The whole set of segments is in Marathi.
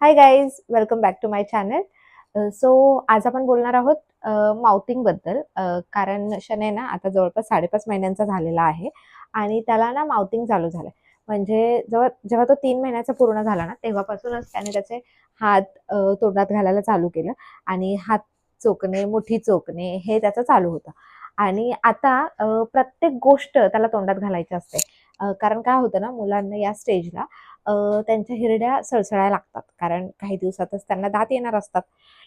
High guys, welcome back to my channel. So आज आपण बोलणार आहोत माउथिंग बद्दल. कारण शने ना आता जवळपास 5.5 महिन्यांचा झालेला आहे आणि त्याला ना माउथिंग चालू झालंय. म्हणजे जेव्हा जेव्हा तो 3 महिन्याचा पूर्ण झाला ना तेव्हापासूनच त्याने त्याचे हात तोंडात घालायला चालू केलं आणि हात चोखणे, मुठी चोखणे हे त्याचं चालू होतं. आणि आता प्रत्येक गोष्ट त्याला तोंडात घालायची असते. कारण काय होतं ना, मुलांना या स्टेजला त्यांच्या हिरड्या सळसळायला लागतात. कारण काही दिवसातच त्यांना दात येणार असतात.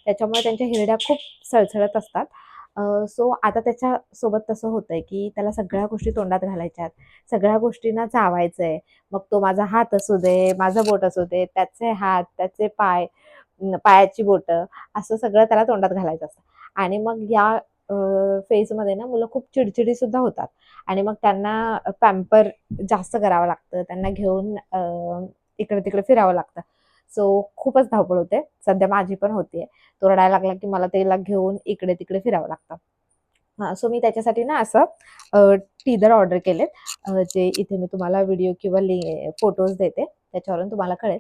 त्याच्यामुळे त्यांच्या हिरड्या खूप सळसळत असतात. सो आता त्याच्यासोबत तसं होतंय, की त्याला सगळ्या गोष्टी तोंडात घालायच्या आहेत. सगळ्या गोष्टींना चावायचंय. मग तो माझा हात असू दे, माझं बोट असू दे, त्याचे हात, त्याचे पाय, पायाची बोटं असं सगळं त्याला तोंडात घालायचं असतं. आणि मग या फेजमध्ये ना मुलं खूप चिडचिडी सुद्धा होतात आणि मग त्यांना पॅम्पर जास्त करावं लागतं. त्यांना घेऊन इकडे-तिकडे फिरावं लागतं. सो खूपच धावपळ होते. सध्या माझी पण होतीये. तो रडायला लागला, की मला त्याला घेऊन इकडे-तिकडे फिरावं लागतं. हां, सो मी त्याच्यासाठी ना असं टीदर ऑर्डर केलेत. जे इथे मी तुम्हाला व्हिडिओ किंवा फोटोज देते. त्याच्यावरून तुम्हाला कळेल.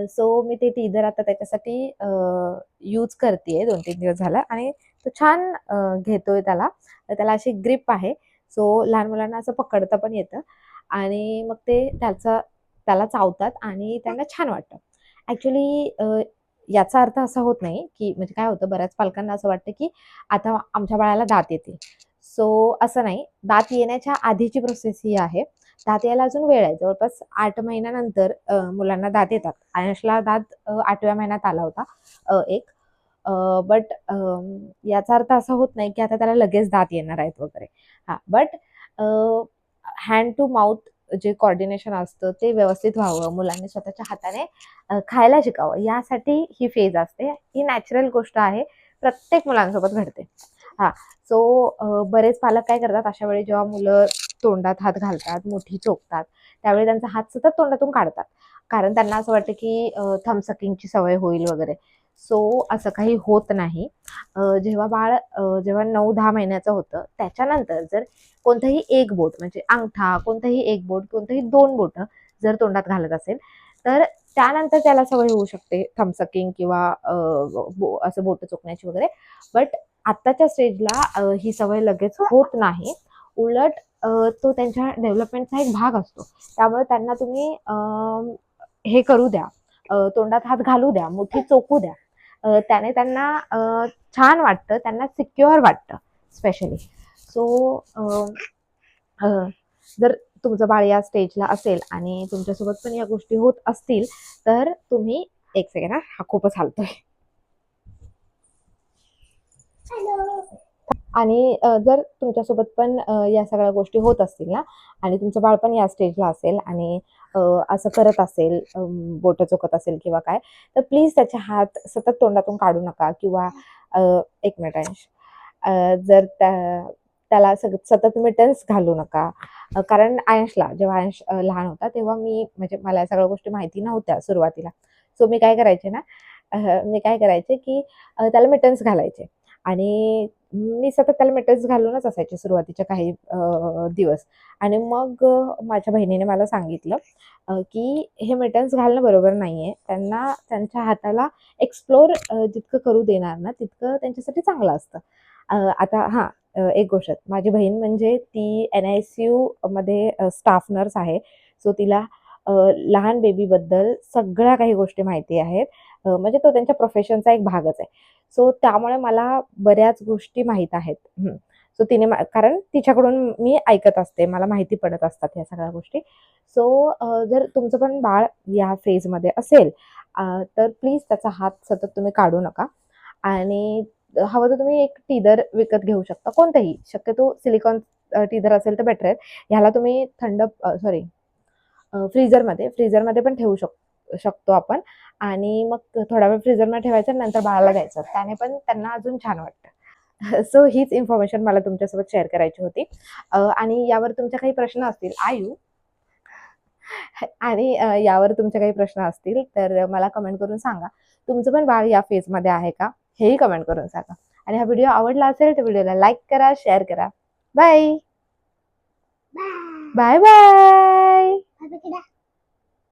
सो मी ते टीदर आता त्याच्यासाठी यूज करतीये 2-3 दिवस झालं आणि तो छान घेतोय त्याला. तर त्याला अशी ग्रिप आहे. सो लहान मुलांना असं पकडता पण येतं आणि मग ते त्याला चावतात आणि त्यांना छान वाटतं. ॲक्चुअली याचा अर्थ असा होत नाही, की म्हणजे काय होतं बऱ्याच पालकांना असं वाटतं, की आता आमच्या बाळाला दात येतील. सो असं नाही. दात येण्याच्या आधीची प्रोसेस ही आहे. दात यायला अजून वेळ आहे. जवळपास 8 महिन्यानंतर मुलांना दात येतात. आयशला दात 8व्या महिन्यात आला होता एक. बट याचा अर्थ असा होत नाही, की आता त्याला लगेच दात येणार आहेत वगैरे. हां, बट हँड टू माउथ जे कोऑर्डिनेशन असतं ते व्यवस्थित व्हावं. मुलांनी स्वतःच्या हाताने खायला शिकावं. यासाठी ही फेज असते. ही नॅचरल गोष्ट आहे. प्रत्येक मुलांसोबत घडते. हां, सो बरेच पालक काय करतात अशा वेळी जेव्हा मुलं तोंडात हात घालतात, मुठी चोखतात, त्यावेळी त्यांचा हात सतत तोंडातून काढतात. कारण त्यांना असं वाटतं, की थंब सकिंगची सवय होईल वगैरे. सो असं काही होत नाही. जेव्हा बाळ जेव्हा 9-10 महिन्याचं होतं, त्याच्यानंतर जर कोणतंही एक बोट म्हणजे अंगठा, कोणतंही एक बोट, कोणतंही 2 बोटं जर तोंडात घालत असेल, तर त्यानंतर त्याला सवय होऊ शकते थंब सकिंग किंवा असं बोटं चोखण्याची वगैरे. बट आत्ताच्या स्टेजला ही सवय लगेच होत नाही. उलट तो त्यांच्या डेव्हलपमेंटचा एक भाग असतो. त्यामुळे त्यांना तुम्ही हे करू द्या, तोंडात हात घालू द्या, मुठी चोखू द्या. त्याने त्यांना छान वाटतं, त्यांना सिक्युअर वाटतं स्पेशली. सो जर तुमचं बाळ या स्टेजला असेल आणि तुमच्यासोबत पण या गोष्टी होत असतील, तर तुम्ही एक सेकंड हां, हा खूपच हालतोय. आणि जर तुमच्यासोबत पण या सगळ्या गोष्टी होत असतील ना आणि तुमचं बाळ पण या स्टेजला असेल आणि असं करत असेल, बोटं चोखत असेल किंवा काय, तर प्लीज त्याचे हात सतत तोंडातून काढू नका किंवा एक मिनिट अंश, जर त्याला सतत मिटन्स घालू नका. कारण अंशला जेव्हा अंश लहान होता तेव्हा मी म्हणजे मला या सगळ्या गोष्टी माहिती नव्हत्या सुरुवातीला. सो मी काय करायचे ना, मी काय करायचे की त्याला मिटन्स घालायचे आणि मी सतत त्याला मिटन्स घालूनच असायचे सुरुवातीच्या काही दिवस. आणि मग माझ्या बहिणीने मला सांगितलं की हे मिटन्स घालणं बरोबर नाहीये. त्यांना त्यांच्या हाताला एक्सप्लोर जितकं करू देणार ना, तितकं त्यांच्यासाठी चांगलं असतं. आता हां, एक गोष्ट माझी बहीण म्हणजे ती NICU मध्ये स्टाफ नर्स आहे. सो तिला लहान बेबीबद्दल सगळ्या काही गोष्टी माहिती आहेत. म्हणजे तो त्यांच्या प्रोफेशनचा एक भागच आहे. सो त्यामुळे मला बऱ्याच गोष्टी माहीत आहेत. सो तिने कारण तिच्याकडून मी ऐकत असते. मला माहिती पडत असतात ह्या सगळ्या गोष्टी. सो जर तुमचं पण बाळ या फेजमध्ये असेल, तर प्लीज त्याचा हात सतत तुम्ही काढू नका आणि हवं तर तुम्ही एक टीदर विकत घेऊ शकता. कोणतंही. शक्यतो सिलिकॉन टीदर असेल तर बेटर आहे. ह्याला तुम्ही फ्रीझरमध्ये पण ठेवू शकतो आपण आणि मग थोडा वेळ फ्रीझरमध्ये ठेवायचं नंतर बाळाला द्यायचं. त्याने पण त्यांना अजून छान वाटतं. सो हीच इन्फॉर्मेशन मला तुमच्यासोबत शेअर करायची होती. आणि यावर तुमचे काही प्रश्न असतील आणि यावर तुमचे काही प्रश्न असतील तर मला कमेंट करून सांगा. तुमचं पण बाळ या फेजमध्ये आहे का? हेही कमेंट करून सांगा. आणि हा व्हिडिओ आवडला असेल तर व्हिडिओला लाईक करा, शेअर करा. बाय. Bye bye.